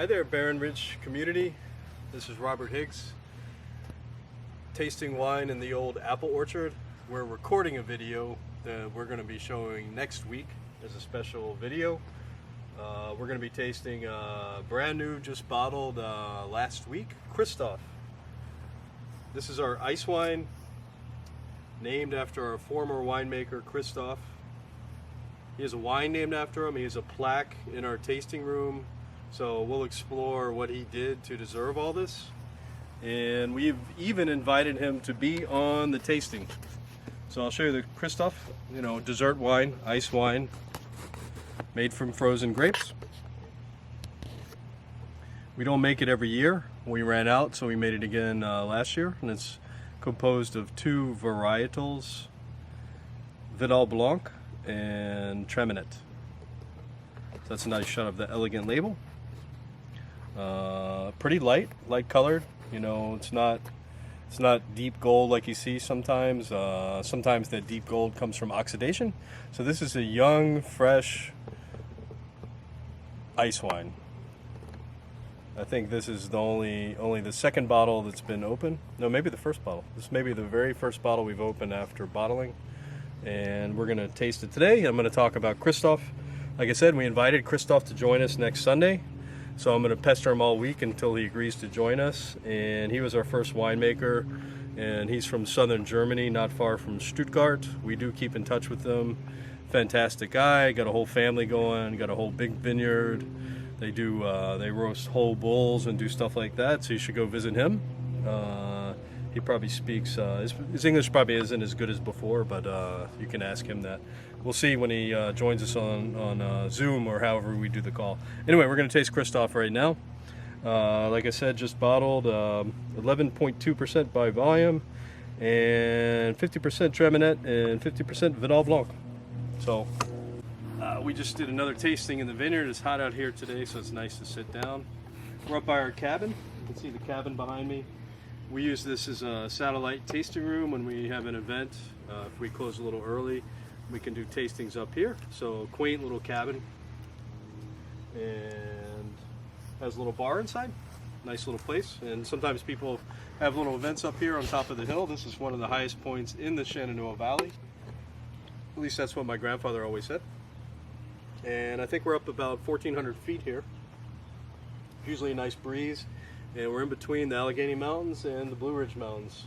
Hi there, Barren Ridge community. This is Robert Higgs, tasting wine in the old apple orchard. We're recording a video that we're going to be showing next week as a special video. We're going to be tasting brand new, just bottled last week, Christof. This is our ice wine, named after our former winemaker, Christof. He has a wine named after him. He has a plaque in our tasting room. So we'll explore what he did to deserve all this. And we've even invited him to be on the tasting. So I'll show you the Christof, dessert wine, ice wine, made from frozen grapes. We don't make it every year. We ran out, so we made it again last year. And it's composed of two varietals, Vidal Blanc and Treminette. So that's a nice shot of the elegant label. Pretty light colored. It's not deep gold like you see sometimes. Sometimes that deep gold comes from oxidation. So this is a young, fresh ice wine. I think this is the only the second bottle that's been opened. No, maybe the first bottle. This may be the very first bottle we've opened after bottling. And we're gonna taste it today. I'm gonna talk about Christof. Like I said, we invited Christof to join us next Sunday. So I'm going to pester him all week until he agrees to join us. And he was our first winemaker, and he's from southern Germany, not far from Stuttgart. We do keep in touch with them. Fantastic guy, got a whole family going, got a whole big vineyard. They roast whole bulls and do stuff like that, so you should go visit him. He probably speaks, his English probably isn't as good as before, but you can ask him that. We'll see when he joins us on Zoom or however we do the call. Anyway, we're going to taste Christof right now. Like I said, just bottled, 11.2% by volume, and 50% Treminette and 50% Vidal Blanc. So we just did another tasting in the vineyard. It's hot out here today, so it's nice to sit down. We're up by our cabin. You can see the cabin behind me. We use this as a satellite tasting room when we have an event. If we close a little early, we can do tastings up here. So quaint little cabin, and has a little bar inside. Nice little place. And sometimes people have little events up here on top of the hill. This is one of the highest points in the Shenandoah Valley. At least that's what my grandfather always said. And I think we're up about 1,400 feet here. Usually a nice breeze. And we're in between the Allegheny Mountains and the Blue Ridge Mountains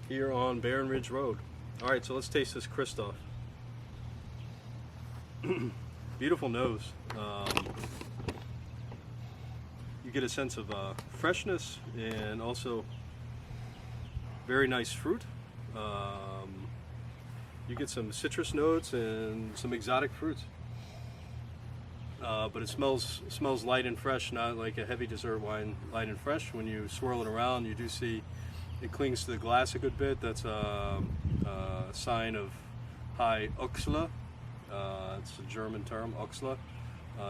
here on Barren Ridge Road. All right, so let's taste this Christof. Beautiful nose. You get a sense of freshness and also very nice fruit. You get some citrus notes and some exotic fruits. But it smells light and fresh, not like a heavy dessert wine, light and fresh. When you swirl it around, you do see it clings to the glass a good bit. That's a sign of high Oxala. It's a German term, Oxala.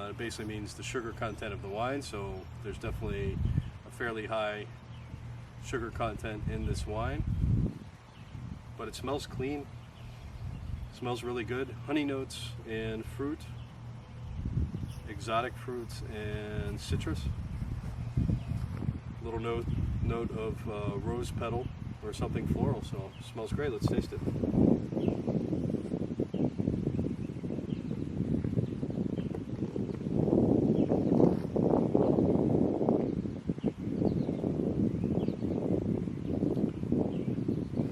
It basically means the sugar content of the wine, so there's definitely a fairly high sugar content in this wine. But it smells clean, smells really good. Honey notes and fruit. Exotic fruits and citrus. Little note of rose petal or something floral. So it smells great. Let's taste it.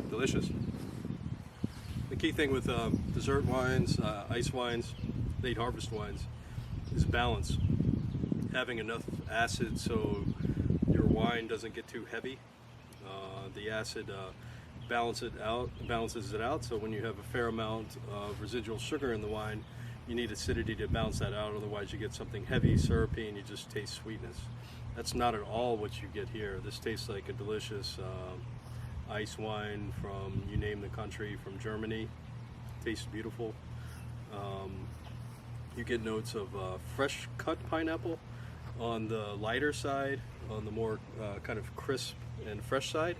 Delicious. The key thing with dessert wines, ice wines, late harvest wines, is balance. Having enough acid so your wine doesn't get too heavy. The acid balances it out, so when you have a fair amount of residual sugar in the wine, you need acidity to balance that out, otherwise you get something heavy, syrupy, and you just taste sweetness. That's not at all what you get here. This tastes like a delicious ice wine from, you name the country, from Germany. Tastes beautiful. You get notes of fresh cut pineapple on the lighter side, on the more kind of crisp and fresh side.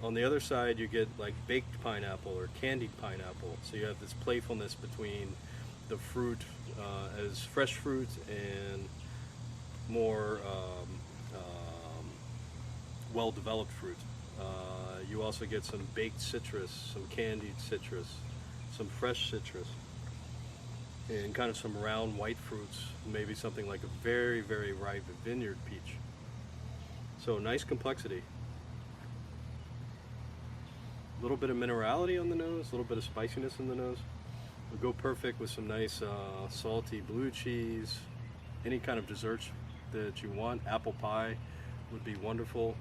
On the other side, you get like baked pineapple or candied pineapple. So you have this playfulness between the fruit as fresh fruit and more well-developed fruit. You also get some baked citrus, some candied citrus, some fresh citrus, and kind of some round white fruits, maybe something like a very, very ripe vineyard peach. So nice complexity. A little bit of minerality on the nose, a little bit of spiciness in the nose. Would go perfect with some nice salty blue cheese, any kind of desserts that you want. Apple pie would be wonderful.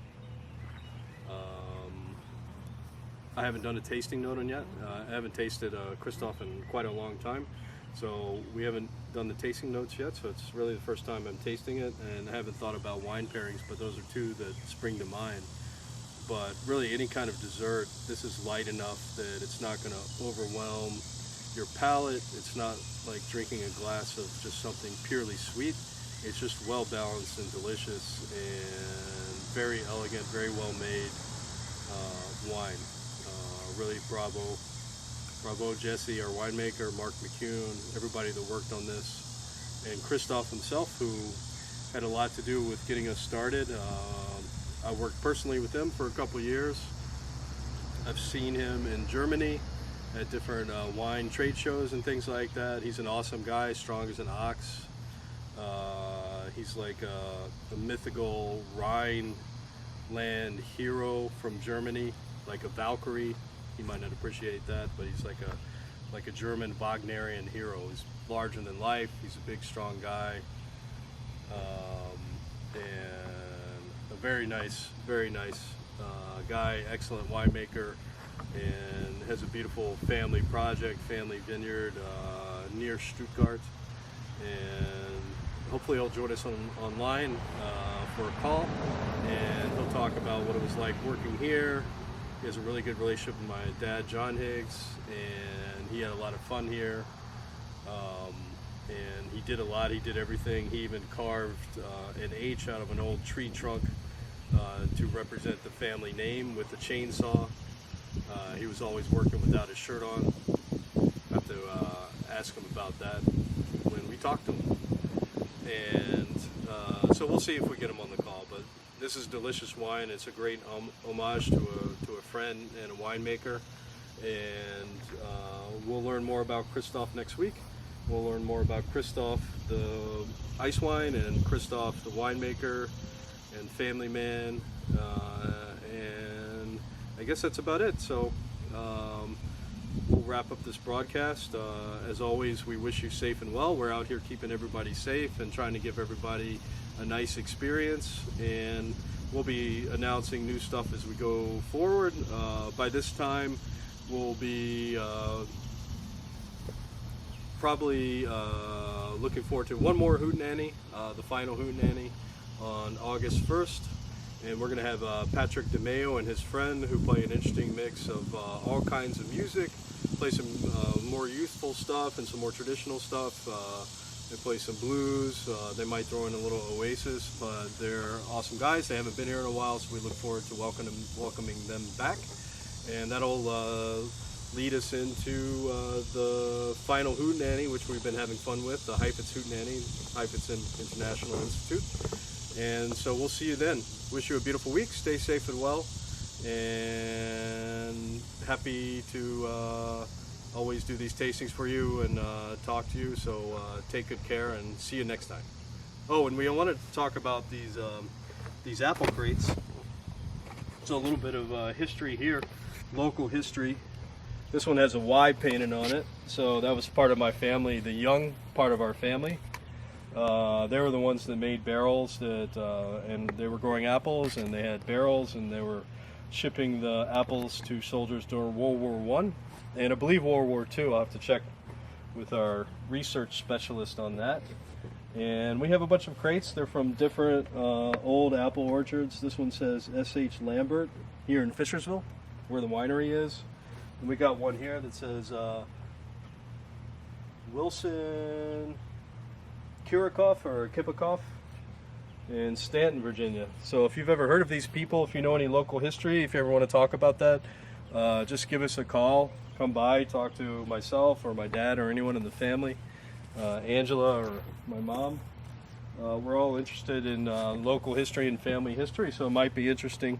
I haven't done a tasting note on yet. I haven't tasted Christof in quite a long time, so we haven't done the tasting notes yet, so it's really the first time I'm tasting it, and I haven't thought about wine pairings, but those are two that spring to mind. But really any kind of dessert, this is light enough that it's not going to overwhelm your palate. It's not like drinking a glass of just something purely sweet. It's just well balanced and delicious and very elegant, very well made wine. Really bravo Jesse, our winemaker, Mark McCune, everybody that worked on this, and Christof himself, who had a lot to do with getting us started. I worked personally with him for a couple years. I've seen him in Germany at different wine trade shows and things like that. He's an awesome guy, strong as an ox. He's like a mythical Rhineland hero from Germany, like a Valkyrie. He might not appreciate that, but he's like a German Wagnerian hero. He's larger than life. He's a big, strong guy, and a very nice guy. Excellent winemaker, and has a beautiful family project, family vineyard near Stuttgart. And hopefully he'll join us online for a call, and he'll talk about what it was like working here. He has a really good relationship with my dad, John Higgs, and he had a lot of fun here. And he did a lot. He did everything. He even carved an H out of an old tree trunk to represent the family name with the chainsaw. He was always working without his shirt on. I have to ask him about that when we talk to him. And so we'll see if we get him on the call. But this is delicious wine. It's a great homage to a friend and a winemaker. And we'll learn more about Christof next week. We'll learn more about Christof, the ice wine, and Christof, the winemaker and family man. And I guess that's about it. So we'll wrap up this broadcast. As always, we wish you safe and well. We're out here keeping everybody safe and trying to give everybody a nice experience, and we'll be announcing new stuff as we go forward. By this time, we'll be probably looking forward to one more Hootenanny, the final Hootenanny on August 1st. And we're going to have Patrick DeMeo and his friend, who play an interesting mix of all kinds of music, play some more youthful stuff and some more traditional stuff. They play some blues. They might throw in a little Oasis, but they're awesome guys. They haven't been here in a while, so we look forward to welcoming them back. And that'll lead us into the final Hootenanny, which we've been having fun with, the Heifetz Hootenanny, Heifetz International Institute. And so we'll see you then. Wish you a beautiful week. Stay safe and well. And happy to always do these tastings for you and talk to you. So take good care and see you next time. Oh, and we wanted to talk about these apple crates. So a little bit of history here, local history. This one has a Y painted on it. So that was part of my family, the young part of our family. They were the ones that made barrels and they were growing apples, and they had barrels, and they were shipping the apples to soldiers during World War I, and I believe World War II. I'll have to check with our research specialist on that. And we have a bunch of crates. They're from different old apple orchards. This one says S.H. Lambert here in Fishersville, where the winery is. And we got one here that says Wilson Kirikoff or Kipikoff in Stanton, Virginia. So if you've ever heard of these people, if you know any local history, if you ever want to talk about that, just give us a call. Come by, talk to myself or my dad or anyone in the family, Angela or my mom. We're all interested in local history and family history, so it might be interesting.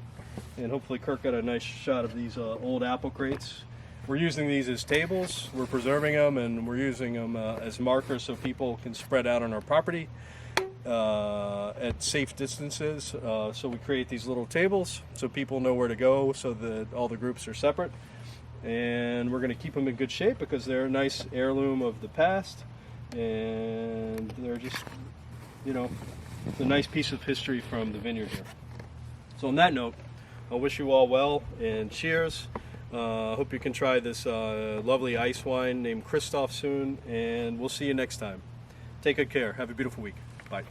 And hopefully Kirk got a nice shot of these old apple crates. We're using these as tables, we're preserving them, and we're using them as markers so people can spread out on our property at safe distances. So we create these little tables so people know where to go, so that all the groups are separate. And we're going to keep them in good shape because they're a nice heirloom of the past, and they're just, you know, it's a nice piece of history from the vineyard here. So on that note, I wish you all well and cheers. Hope you can try this lovely ice wine named Christof soon, and we'll see you next time. Take good care. Have a beautiful week. Bye.